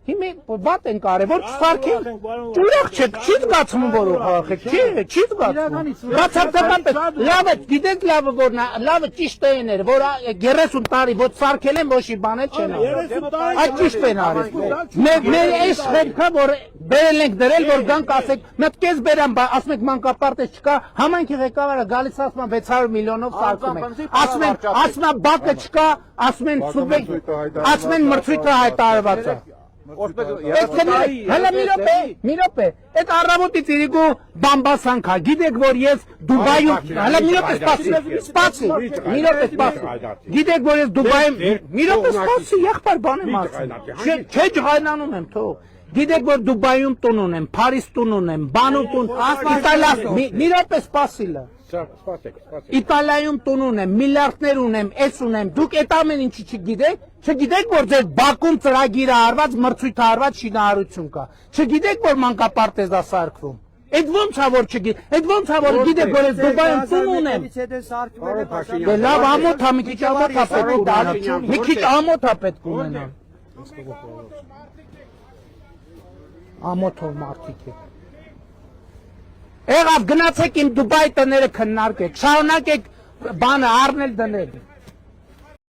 Հիմա բաց են կարել, որ չսարքեն, ուրախ չեք, չի զգացում, որ խաղաղեք, չի զգացում, բացարձակապես, լավ է, գիտեք լավը ճիշտ էներ, որ 30 տարի ոչ սարքել են, ոչի բանել չեն արել, այդ ճիշտ են արել, մեր այս խելքը, որ բերել ենք դրել, որ գանք ասեք, մեկ կեզ բերան, ասում եք մանկապարտեզ չկա, համայնքի ղեկավարը գալիս ասում 600 միլիոնով սարքում եք, ասում բակը չկա, ասում են մրցույթը հայտարարված է։ Հələ մի րոպե, այդ առավոտից իրիկու բամբասանք է, գիտեք, որ ես Դուբայում, հələ մի րոպե սպասի, գիտեք, որ ես Դուբայում, մի րոպե սպասի, եղբայր բան եմ ասում, չէ ջղայնանում եմ, թող, գիտեք, որ Դուբայում տուն ունեմ, Փարիզ տուն ունեմ, բանում տուն, մի րոպե սպասիլը, Իտալիայում տուն ունեմ, միլիարդներ ունեմ, էս ունեմ, դուք այդ ամեն ինչի չգիտեք, որ ձեր Բաքում ծրագիրը արված, մրցույթը արված շինարարություն կա, չգիտեք, որ մանկապարտեզ է սարքվում, այդ ոնց է, որ չգիտեք, այդ ոնց է, որ գիտեք, որ ես Դուբայում տուն ունեմ, լավ ամոթ է, մի քիչ ամոթ է պետք ունենալ, ամոթով մարդիկ է, եղավ գնացեք իմ Դուբայի տները քննարկեք, շարունակեք բանը առնել դնել